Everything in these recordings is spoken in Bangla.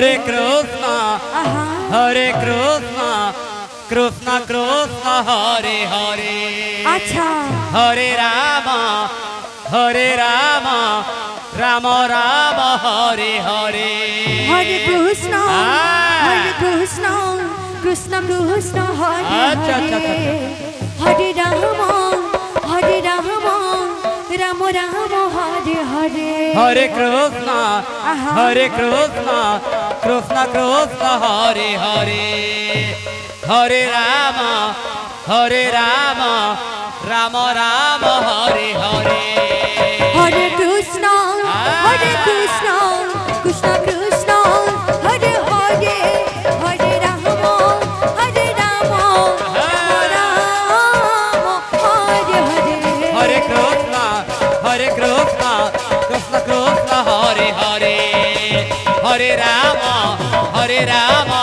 Hare Krishna, Hare Krishna, Krishna Krishna, Hare Hare. আচ্ছা Hare Rama, Hare Rama, Rama Rama, Hare Hare. হরে কৃষ্ণ হরে কৃষ্ণ কৃষ্ণ কৃষ্ণ হরে আচ্ছা, আচ্ছা, হরে আচ্ছা। হরে রাম রাম রাম হরে হরে Hare Krishna, Hare Krishna, Krishna Krishna, Hare Hare. Hare Rama, Hare Rama, Rama Rama, Hare Hare. হরে কৃষ্ণ কৃষ্ণ কৃষ্ণ হরে হরে হরে রাম রাম হরে হরে Hare Krishna, Hare Krishna, Krishna Krishna, Hare Hare. Hare Rama, Hare Rama,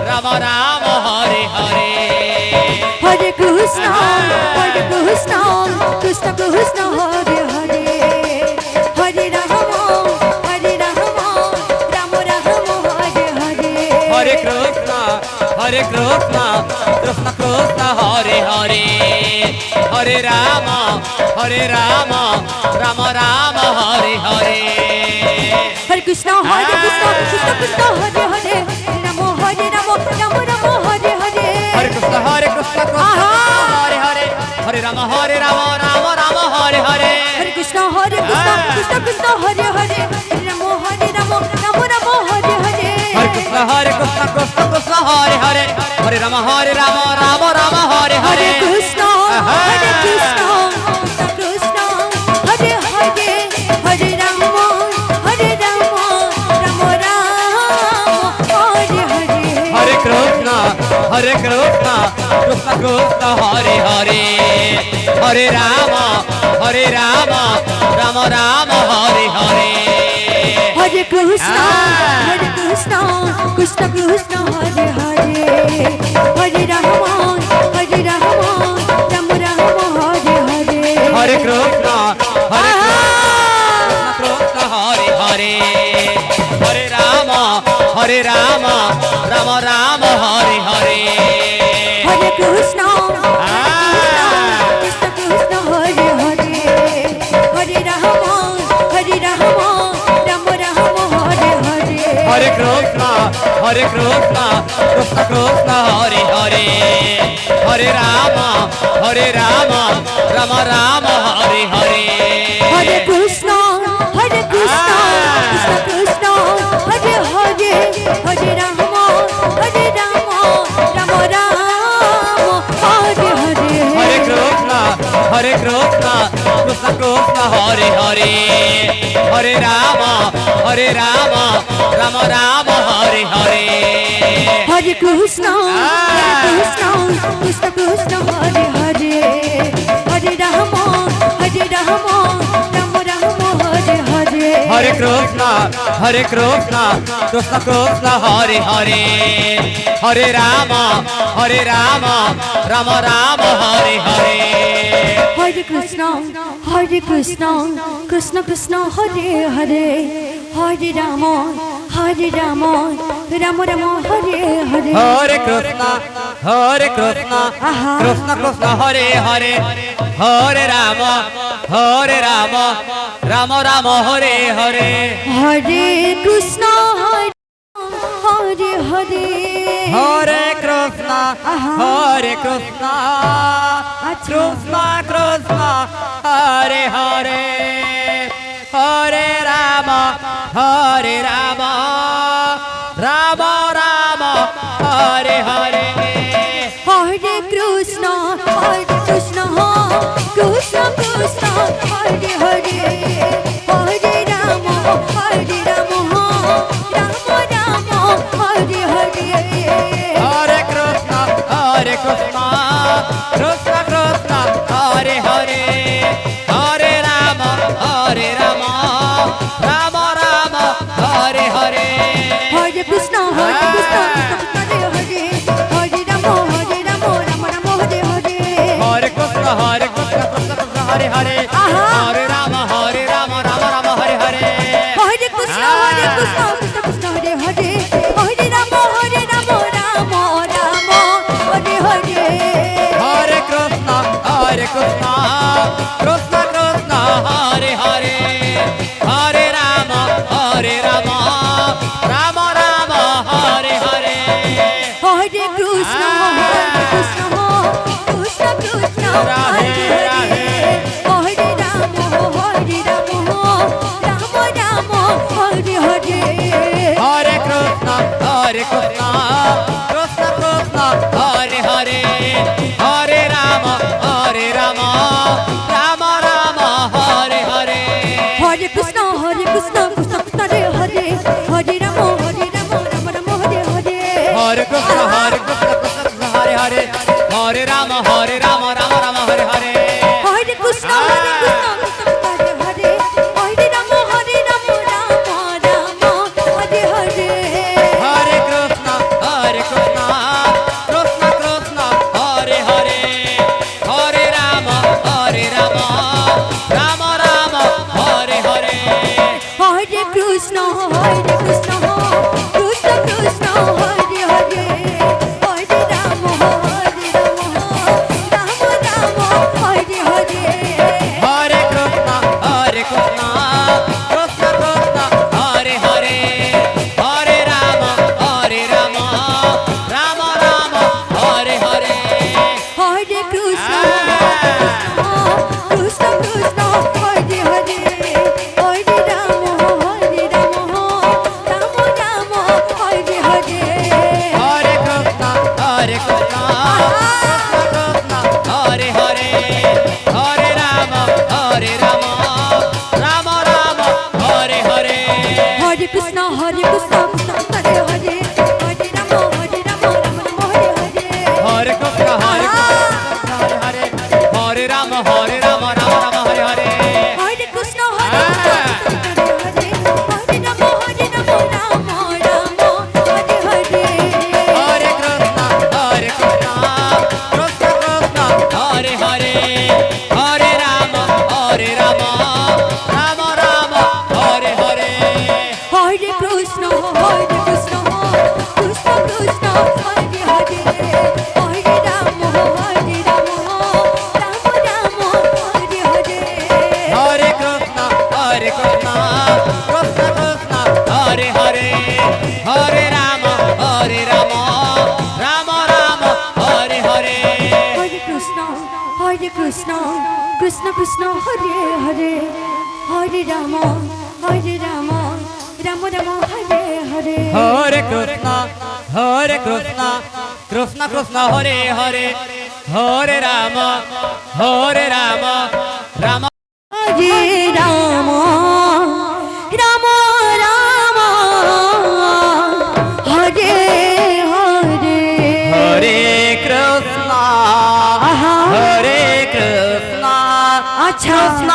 Rama Rama, Hare Hare. হরে কৃষ্ণ কৃষ্ণ কৃষ্ণ হরে হরে হরে রাম রাম হরে হরে Hare Krishna, Hare Krishna, Krishna Krishna, Hare Hare. Hare Rama, Hare Rama, Rama Rama, Hare Hare. হরে কৃষ্ণ কৃষ্ণ কৃষ্ণ হরে হরে রাম রাম হরে হরে Hare Krishna, Hare Krishna, Krishna Krishna, Hare Hare. Hare Rama, Hare Rama, Rama Rama, Hare Hare. হরে কৃষ্ণ কৃষ্ণ কৃষ্ণ হরে হরে রাম রাম হরে হরে Hare Krishna, Hare Krishna, Krishna Krishna, Hare Hare. Hare Rama, Hare Rama, Rama Rama, Hare হরে Hare. কৃষ্ণ কৃষ্ণ কৃষ্ণ হরে হরে হরে রাম রাম হরে হরে Hare Krishna, Hare Krishna, Krishna Krishna, Hare Hare. Hare Rama, Hare Rama, Rama Rama, Hare Hare. হরে কৃষ্ণ কৃষ্ণ কৃষ্ণ হরে হরে হরে রাম রাম হরে হরে Hare Krishna, Hare Krishna, Krishna Hare Hare. Hare Rama, Hare Rama, Rama Rama, Hare Hare. হরে কৃষ্ণ কৃষ্ণ হরে হরে হরে রাম রাম হরে হরে Hare Krishna, Hare Krishna, Krishna Krishna, Hare Hare. Hare Rama, Hare Rama, Rama Rama, Hare Hare. হরে কৃষ্ণ কৃষ্ণ কৃষ্ণ হরে হরে হরে রাম রাম হরে হরে Hare Krishna, Hare Krishna, Krishna Krishna, Hare Hare. Hare Rama, Hare Rama, Rama Rama, Hare Hare. হরে কৃষ্ণ কৃষ্ণ কৃষ্ণ হরে হরে হরে রাম রাম হরে হরে Hare Krishna, Hare Krishna, Krishna Krishna, Hare Hare. Hare Rama, Hare Rama, Rama Rama, Hare Hare. হরে কৃষ্ণ কৃষ্ণ কৃষ্ণ হরে হরে হরে রাম রাম রাম হরে হরে Hare Krishna, Hare Krishna, Krishna Krishna, Hare Hare. Hare Rama, Hare Rama, Rama Rama, Hare Hare. হরে Krishna Hare Hare Hare Krishna, Hare Krishna, Krishna Krishna, Hare Hare. Hare Rama, Hare Rama, Rama Rama, Hare Hare. হরে কৃষ্ণ কৃষ্ণ কৃষ্ণ হরে হরে হরে রাম রাম হরে হরে Hare Krishna, Hare Krishna, Krishna Krishna, Hare Hare. Hare Rama, Hare Rama, Rama Rama, Hare Hare. হরে কৃষ্ণ হরে হরে হরে রাম রাম হরে হরে Hare Krishna, Hare Krishna, Krishna Krishna, Hare Hare. Hare Rama, Krishna Krishna Hare Hare Hare Ram Ram Ram হরে হরে হরে কৃষ্ণ কৃষ্ণ কৃষ্ণ রাধে রাধে হরে রাম রাম রাম হরে হরে হরে কৃষ্ণ কৃষ্ণ কৃষ্ণ হরে হরে হরে রাম রাম রাম হরে হরে হরে কৃষ্ণ কৃষ্ণ কৃষ্ণ হরে হরে হরে রাম রাম রাম হরে হরে হরে কৃষ্ণ কৃষ্ণ হরে হরে হরে রাম রাম রাম হরে হরে হরে কৃষ্ণ কৃষ্ণ হরে হরে হরে রাম রাম রাম হরে হরে হরে কৃষ্ণ কৃষ্ণ কৃষ্ণ হরে হরে হরে রাম রাম রাম হরে হরে হরে কৃষ্ণ কৃষ্ণ কৃষ্ণ কৃষ্ণ হরে হরে হরে রাম রাম রাম হরে হরে হরে কৃষ্ণ কৃষ্ণ কৃষ্ণ হরে হরে হরে রাম রাম রাম হরে হরে হরে কৃষ্ণ কৃষ্ণ কৃষ্ণ হরে হরে হরে রাম রাম রাম হরে হরে হরে কৃষ্ণ কৃষ্ণ কৃষ্ণ হরে হরে হরে রাম রাম রাম হরে হরে হরে কৃষ্ণ কৃষ্ণ হরে হরে হরে রাম রাম রাম হরে হরে হরে কৃষ্ণ হরে হরে হরে রাম রাম রাম হরে হরে হরে কৃষ্ণ হরে হরে হরে রাম রাম রাম হরে হরে হরে কৃষ্ণ কৃষ্ণ কৃষ্ণ হরে হরে হরে রাম রাম রাম হরে হরে হরে কৃষ্ণ কৃষ্ণ কৃষ্ণ কৃষ্ণ হরে হরে হরে রাম রাম রাম হরে হরে হরে কৃষ্ণ কৃষ্ণ কৃষ্ণ কৃষ্ণ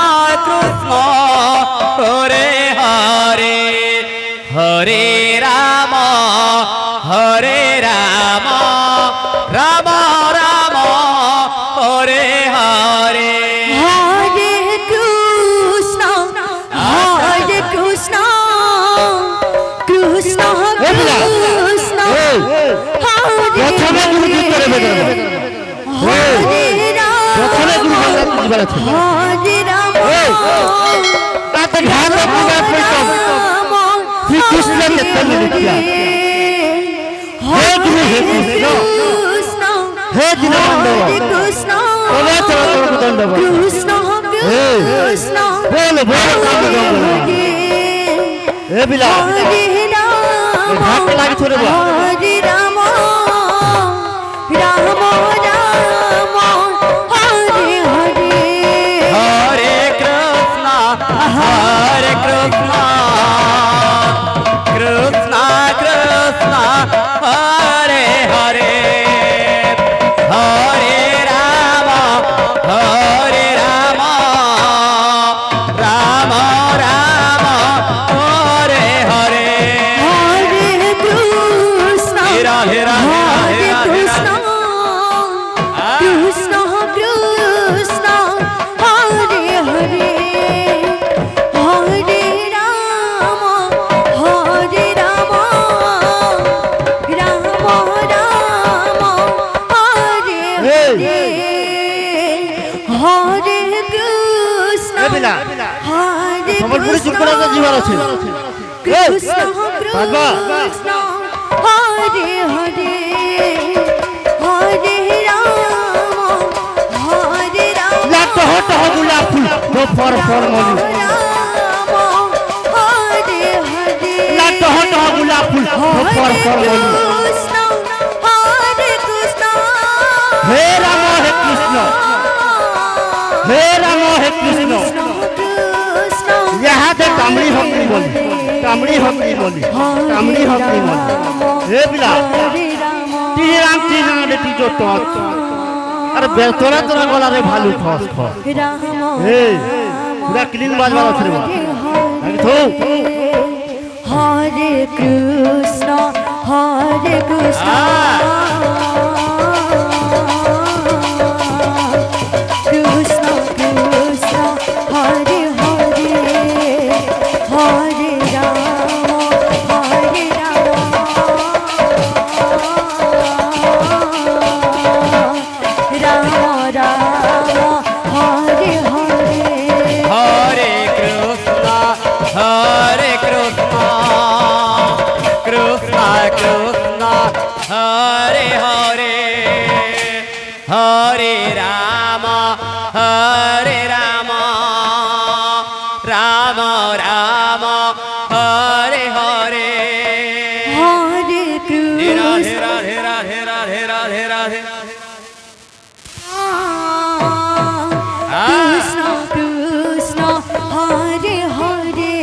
হরে হরে হরে রাম রাম রাম হরে হরে হরে কৃষ্ণ কৃষ্ণ কৃষ্ণ কৃষ্ণ হরে হরে হরে রাম রাম রাম রাম হরে হরে হরে কৃষ্ণ কৃষ্ণ কৃষ্ণ হরে হরে হরে রাম রাম হরে রাম রাম রাম হরে হরে হরে কৃষ্ণ হরে কৃষ্ণ আচ্ছা কৃষ্ণ কৃষ্ণ হরে হরে হরে রাম রাম রাম হরে হরে হরে কৃষ্ণ কৃষ্ণ কৃষ্ণ কৃষ্ণ হরে হরে রাম হরে কৃষ্ণ কৃষ্ণ কৃষ্ণ হরে হরে হরে রাম রাম রাম হরে হরে বিলা হরে সম্বলপুরে চুপ কৃষ্ণ করে তো জীবন আছে কৃষ্ণ বাবা। কৃষ্ণ হরে হরে হরে রাম হরে রাম লাট হট গোলাপ ফুল ও ফর ফর মলি রাম হরে হরে লাট হট গোলাপ ফুল ও ফর ফর মলি কৃষ্ণ হরে কৃষ্ণ হে রাম হে কৃষ্ণ হে রাম হে কৃষ্ণ কৃষ্ণ यहाँ से कामड़ी होती बोली कामड़ी होती बोली कामड़ी होती बोली हे बिला হরে রাম तीराम रे तीजो तो अरे बेतोरा तोरा गला रे भालू फस फस রাম हे पूरा क्लीन बाजवा আছে रे আগে থো হরে কৃষ্ণ হরে কৃষ্ণ কৃষ্ণ কৃষ্ণ হরে হরে হরে রাম হরে রাম রাম রাম হরে হরে হরে কৃষ্ণ হরে কৃষ্ণ কৃষ্ণ কৃষ্ণ হরে হরে হরে রাম রাম রাম হরে হরে হরে কৃষ্ণ রাধে রাধে রাধে রাধে রাধে রাধে কৃষ্ণ কৃষ্ণ হরে হরে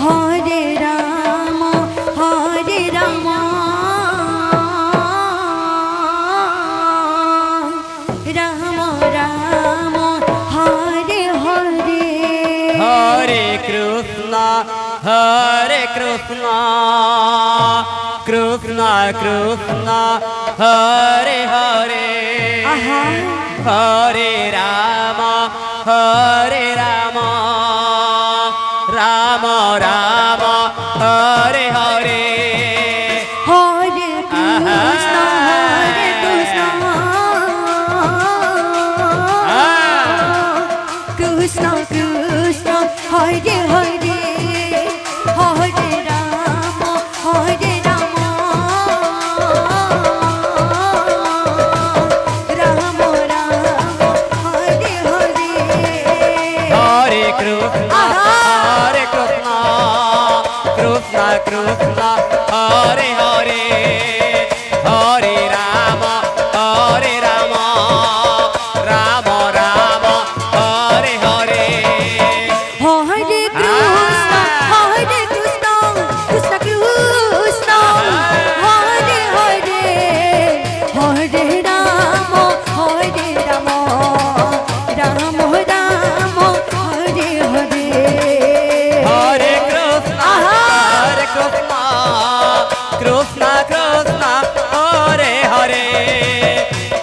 হরে রাম রাম রাম হরে হরে হরে কৃষ্ণ কৃষ্ণ কৃষ্ণ হরে হরে আহা হরে রাম রাম রাম হরে হরে হরে কৃষ্ণ হরে কৃষ্ণ কৃষ্ণ কৃষ্ণ হরে হরে হরে রাম রাম রাম হরে হরে হরে কৃষ্ণ কৃষ্ণ কৃষ্ণ হরে হরে হরে রাম রাম রাম হরে হরে হরে কৃষ্ণ হরে কৃষ্ণ কৃষ্ণ কৃষ্ণ হরে হরে হরে রাম রাম রাম হরে হরে হরে কৃষ্ণ কৃষ্ণ কৃষ্ণ হরে হরে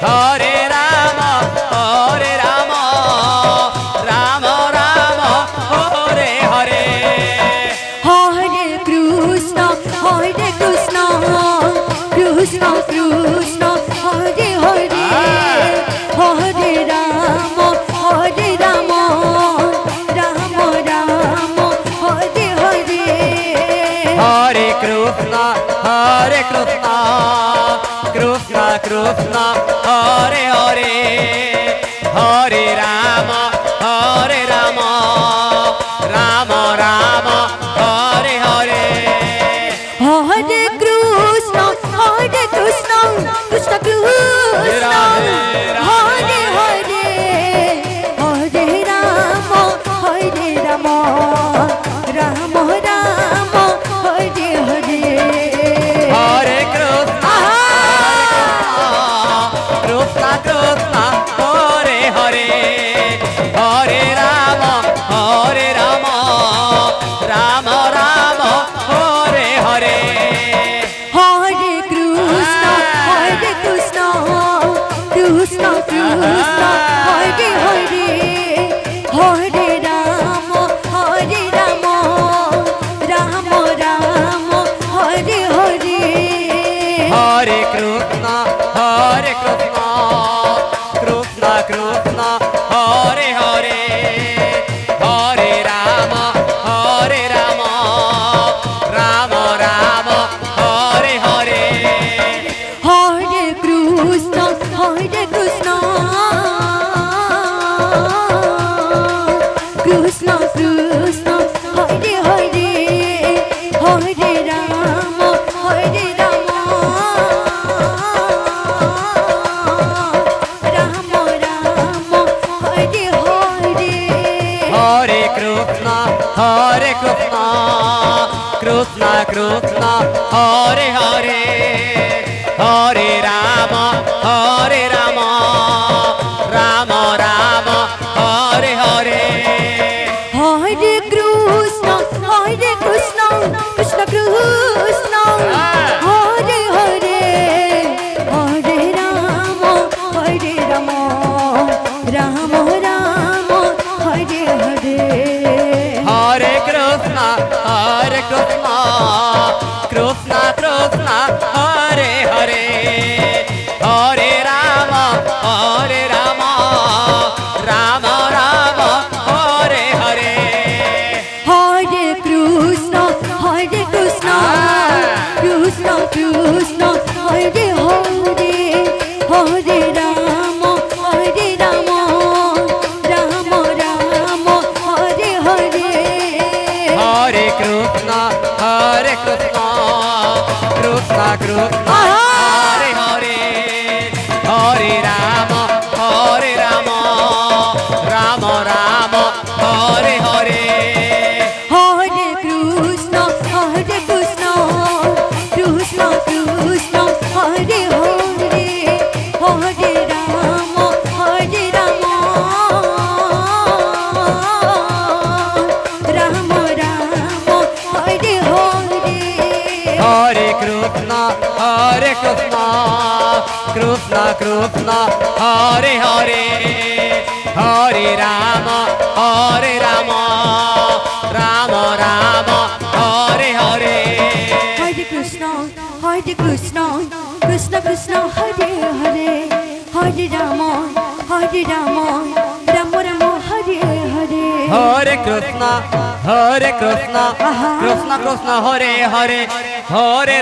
হরে রাম রাম রাম হরে হরে হরে কৃষ্ণ কৃষ্ণ কৃষ্ণ হরে হরে হরে রাম রাম রাম হরে হরে হরে কৃষ্ণ কৃষ্ণ কৃষ্ণ হরে হরে হরে রাম রাম রাম হরে হরে হরে কৃষ্ণ কৃষ্ণ কৃষ্ণ কৃষ্ণ হরে হরে হরে রাম রাম রাম হরে হরে হরে কৃষ্ণ কৃষ্ণ কৃষ্ণ হরে হরে হরে রাম রাম রাম হরে হরে হরে কৃষ্ণ কৃষ্ণ কৃষ্ণ কৃষ্ণ হরে হরে হরে রাম রাম রাম হরে হরে হরে কৃষ্ণ কৃষ্ণ কৃষ্ণ কৃষ্ণ হরে হরে হরে কৃষ্ণ কৃষ্ণ কৃষ্ণ হরে হরে হরে রাম হরে রাম রাম রাম হরে হরে হরে কৃষ্ণ কৃষ্ণ কৃষ্ণ হরে হরে হরে রাম রাম রাম হরে হরে হরে কৃষ্ণ কৃষ্ণ কৃষ্ণ হরে হরে হরে রাম রাম রাম হরে হরে হরে কৃষ্ণ কৃষ্ণ কৃষ্ণ হরে হরে হরে রাম রাম রাম হরে হরে হরে কৃষ্ণ কৃষ্ণ কৃষ্ণ হরে হরে হরে রাম রাম রাম হরে হরে হরে কৃষ্ণ কৃষ্ণ কৃষ্ণ হরে হরে হরে রাম রাম রাম হরে হরে হরে কৃষ্ণ কৃষ্ণ কৃষ্ণ হরে হরে হরে রাম রাম রাম হরে হরে হরে কৃষ্ণ কৃষ্ণ কৃষ্ণ হরে হরে হরে রাম রাম রাম হরে হরে হরে কৃষ্ণ কৃষ্ণ কৃষ্ণ হরে হরে হরে রাম রাম রাম হরে হরে হরে কৃষ্ণ কৃষ্ণ কৃষ্ণ হরে হরে হরে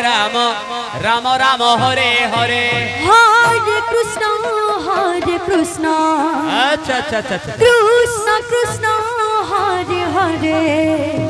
রাম রাম রাম হরে হরে হরে কৃষ্ণ আচ্ছা আচ্ছা আচ্ছা আচ্ছা। কৃষ্ণ হরে হরে